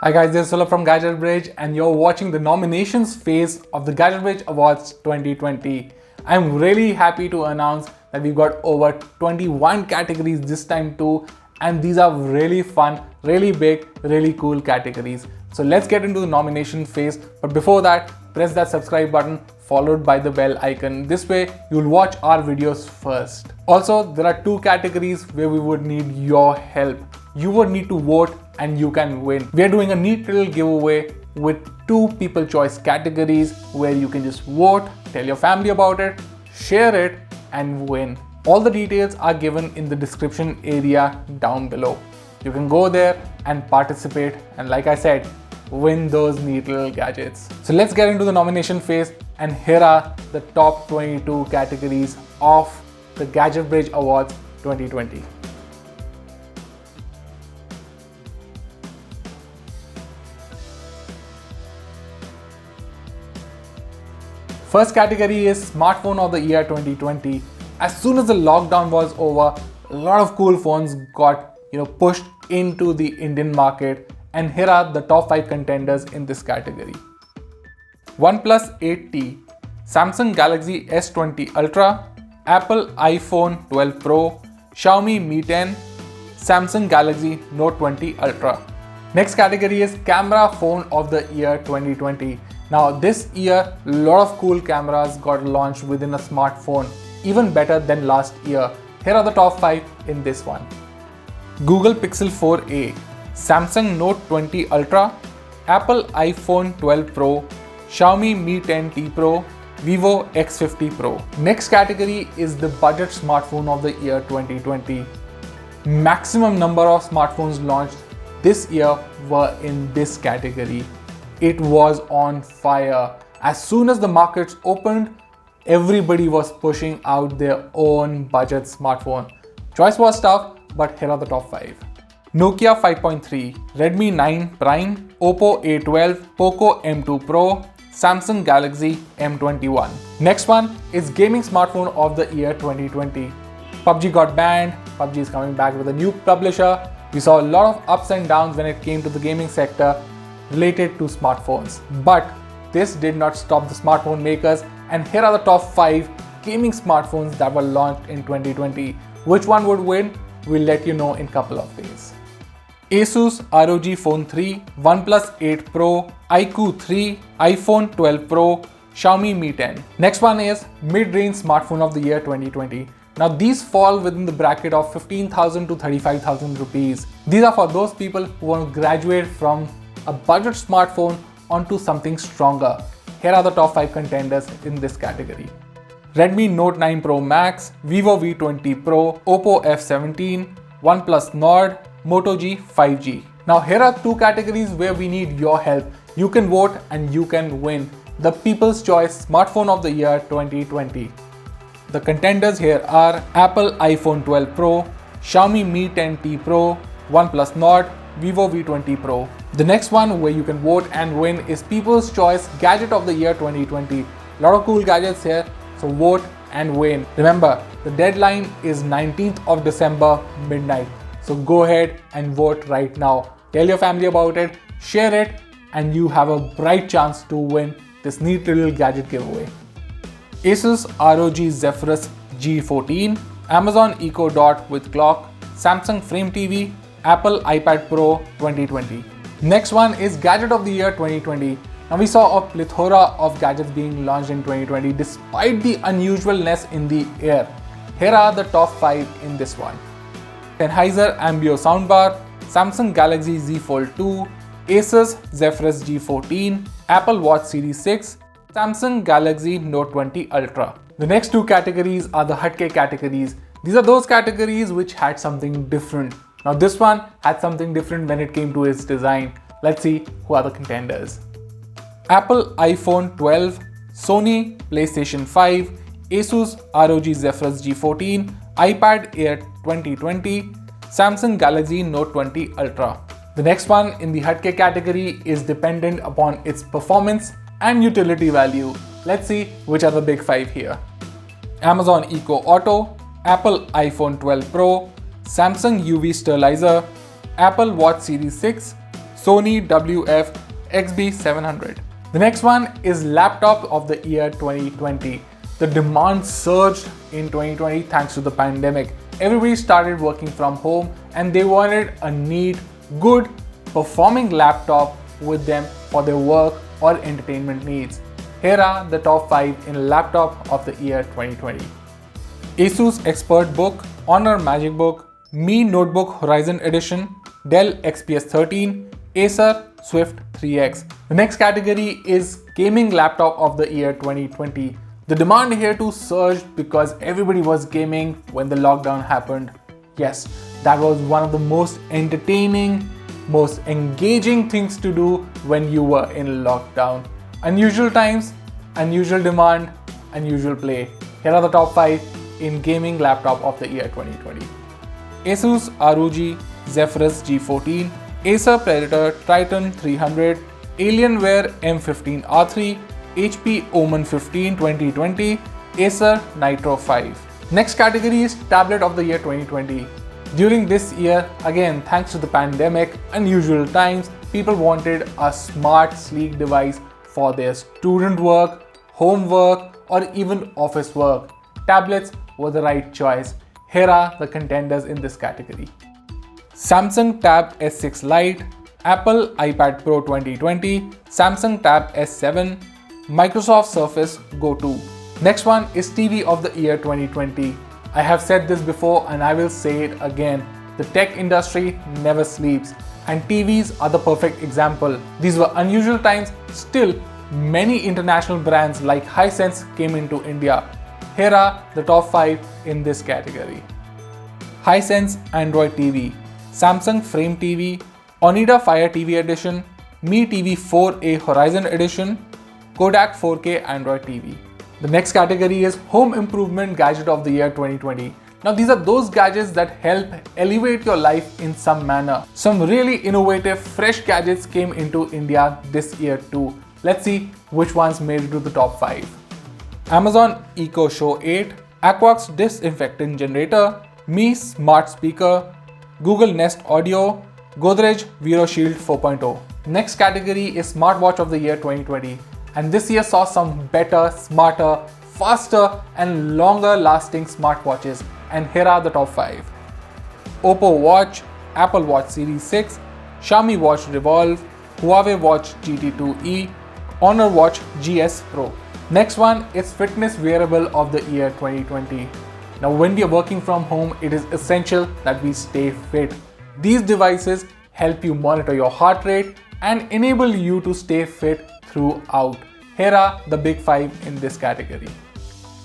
Hi guys, this is Sulabh from Gadget Bridge and you're watching the nominations phase of the Gadget Bridge Awards 2020. I'm really happy to announce that we've got over 21 categories this time too, and these are really fun, really big, really cool categories. So let's get into the nomination phase, but before that, press that subscribe button followed by the bell icon. This way you'll watch our videos first. Also, there are two categories where we would need your help. You would need to vote and you can win. We are doing a neat little giveaway with two people choice categories where you can just vote, tell your family about it, share it and win. All the details are given in the description area down below. You can go there and participate, and like I said, win those neat little gadgets. So let's get into the nomination phase, and here are the top 22 categories of the Gadget Bridge Awards 2020. First category is Smartphone of the Year 2020. As soon as the lockdown was over, a lot of cool phones got pushed into the Indian market, and here are the top 5 contenders in this category. OnePlus 8T, Samsung Galaxy S20 Ultra, Apple iPhone 12 Pro, Xiaomi Mi 10, Samsung Galaxy Note 20 Ultra. Next category is Camera Phone of the Year 2020. Now this year, a lot of cool cameras got launched within a smartphone, even better than last year. Here are the top 5 in this one. Google Pixel 4a, Samsung Note 20 Ultra, Apple iPhone 12 Pro, Xiaomi Mi 10T Pro, Vivo X50 Pro. Next category is the budget smartphone of the year 2020. Maximum number of smartphones launched this year were in this category. It was on fire. As soon as the markets opened, everybody was pushing out their own budget smartphone. Choice was tough, but here are the top 5. Nokia 5.3, Redmi 9 Prime, Oppo A12, Poco M2 Pro, Samsung Galaxy M21. Next one is Gaming Smartphone of the Year 2020. PUBG got banned, PUBG is coming back with a new publisher. We saw a lot of ups and downs when it came to the gaming sector related to smartphones. But this did not stop the smartphone makers, and here are the top 5 gaming smartphones that were launched in 2020. Which one would win? We'll let you know in a couple of days. Asus ROG Phone 3, OnePlus 8 Pro, iQOO 3, iPhone 12 Pro, Xiaomi Mi 10. Next one is Mid-Range Smartphone of the Year 2020. Now these fall within the bracket of 15,000 to 35,000 rupees. These are for those people who want to graduate from a budget smartphone onto something stronger. Here are the top 5 contenders in this category. Redmi Note 9 Pro Max, Vivo V20 Pro, Oppo F17, OnePlus Nord, Moto G 5G. Now here are two categories where we need your help. You can vote and you can win the People's Choice Smartphone of the Year 2020. The contenders here are Apple iPhone 12 Pro, Xiaomi Mi 10T Pro, OnePlus Nord, Vivo V20 Pro. The next one where you can vote and win is People's Choice Gadget of the Year 2020. A lot of cool gadgets here, so vote and win. Remember, the deadline is 19th of December midnight. So go ahead and vote right now. Tell your family about it, share it, and you have a bright chance to win this neat little gadget giveaway. Asus ROG Zephyrus G14, Amazon Echo Dot with clock, Samsung Frame TV, Apple iPad Pro 2020. Next one is Gadget of the Year 2020. Now we saw a plethora of gadgets being launched in 2020 despite the unusualness in the air. Here are the top 5 in this one. Sennheiser Ambeo Soundbar, Samsung Galaxy Z Fold 2, Asus Zephyrus G14, Apple Watch Series 6, Samsung Galaxy Note 20 Ultra. The next two categories are the Hatke categories. These are those categories which had something different. Now this one had something different when it came to its design. Let's see who are the contenders. Apple iPhone 12, Sony PlayStation 5, Asus ROG Zephyrus G14, iPad Air 2020, Samsung Galaxy Note 20 Ultra. The next one in the Hatke category is dependent upon its performance and utility value. Let's see which are the big 5 here. Amazon Echo Auto, Apple iPhone 12 Pro, Samsung UV Sterilizer, Apple Watch Series 6, Sony WF XB700. The next one is laptop of the year 2020. The demand surged in 2020 thanks to the pandemic. Everybody started working from home and they wanted a neat, good, performing laptop with them for their work or entertainment needs. Here are the top 5 in laptop of the year 2020. Asus ExpertBook, Honor MagicBook, Mi Notebook Horizon Edition, Dell XPS 13, Acer Swift 3X. The next category is gaming laptop of the year 2020. The demand here too surged because everybody was gaming when the lockdown happened. Yes, that was one of the most entertaining, most engaging things to do when you were in lockdown. Unusual times, unusual demand, unusual play. Here are the top 5 in gaming laptop of the year 2020. Asus ROG Zephyrus G14, Acer Predator Triton 300, Alienware M15R3, HP Omen 15 2020, Acer Nitro 5. Next category is tablet of the year 2020. During this year, again thanks to the pandemic, unusual times, people wanted a smart, sleek device for their student work, homework, or even office work. Tablets were the right choice. Here are the contenders in this category. Samsung Tab S6 Lite, Apple iPad Pro 2020, Samsung Tab S7, Microsoft Surface Go 2. Next one is TV of the year 2020. I have said this before and I will say it again. The tech industry never sleeps and TVs are the perfect example. These were unusual times. Still, many international brands like Hisense came into India. Here are the top 5 in this category. Hisense Android TV, Samsung Frame TV, Onida Fire TV Edition, Mi TV 4A Horizon Edition, Kodak 4K Android TV. The next category is Home Improvement Gadget of the year 2020. Now these are those gadgets that help elevate your life in some manner. Some really innovative, fresh gadgets came into India this year too. Let's see which ones made it to the top 5. Amazon Echo Show 8, Aquox Disinfectant Generator, Mi Smart Speaker, Google Nest Audio, Godrej Vero Shield 4.0. Next category is Smartwatch of the year 2020. And this year saw some better, smarter, faster and longer lasting smartwatches. And here are the top 5. Oppo Watch, Apple Watch Series 6, Xiaomi Watch Revolve, Huawei Watch GT2e, Honor Watch GS Pro. Next one is Fitness Wearable of the year 2020. Now when we are working from home, it is essential that we stay fit. These devices help you monitor your heart rate and enable you to stay fit throughout. Here are the big 5 in this category.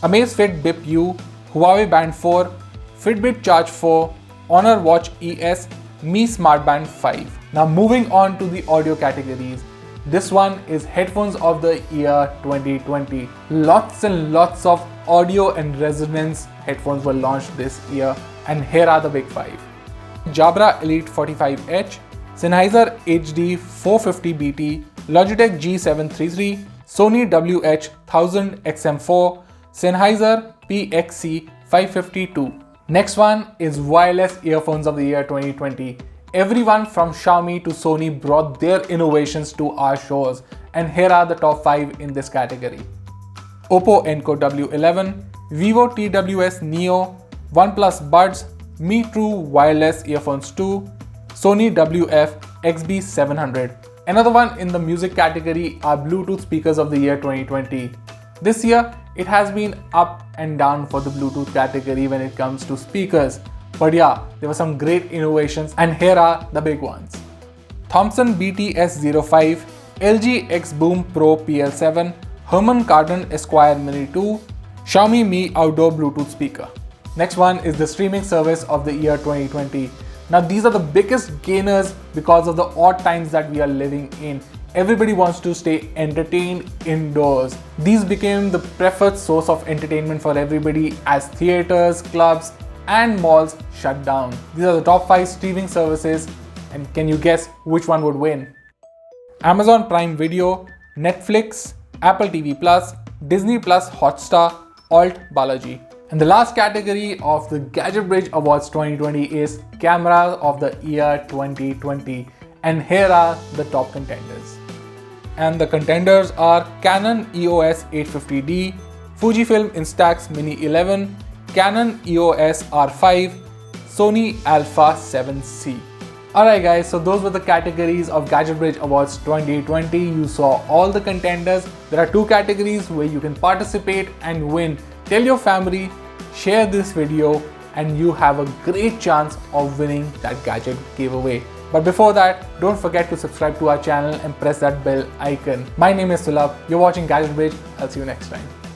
Amazfit Bip U, Huawei Band 4, Fitbit Charge 4, Honor Watch ES, Mi Smart Band 5. Now moving on to the audio categories. This one is Headphones of the year 2020. Lots and lots of audio and resonance headphones were launched this year and here are the big 5. Jabra Elite 45H, Sennheiser HD 450BT, Logitech G733, Sony WH-1000 XM4, Sennheiser PXC 552. Next one is wireless earphones of the year 2020. Everyone from Xiaomi to Sony brought their innovations to our shows and here are the top 5 in this category. Oppo Enco W11, Vivo TWS Neo, OnePlus Buds, Mi True Wireless Earphones 2, Sony WF XB700. Another one in the music category are Bluetooth speakers of the year 2020. This year, it has been up and down for the Bluetooth category when it comes to speakers. But yeah, there were some great innovations and here are the big ones. Thomson BTS05, LG X Boom Pro PL7, Harman Kardon Esquire Mini 2, Xiaomi Mi Outdoor Bluetooth speaker. Next one is the streaming service of the year 2020. Now these are the biggest gainers because of the odd times that we are living in. Everybody wants to stay entertained indoors. These became the preferred source of entertainment for everybody as theaters, clubs, and malls shut down. These are the top 5 streaming services and can you guess which one would win? Amazon Prime Video, Netflix, Apple TV Plus, Disney Plus Hotstar, Alt Balaji. And the last category of the Gadget Bridge Awards 2020 is Camera of the Year 2020. And here are the top contenders. And the contenders are Canon EOS 850D, Fujifilm Instax Mini 11, Canon EOS R5, Sony Alpha 7C. Alright guys, so those were the categories of Gadget Bridge Awards 2020. You saw all the contenders. There are 2 categories where you can participate and win. Tell your family, share this video, and you have a great chance of winning that gadget giveaway. But before that, don't forget to subscribe to our channel and press that bell icon. My name is Sulabh. You're watching Gadget Bridge. I'll see you next time.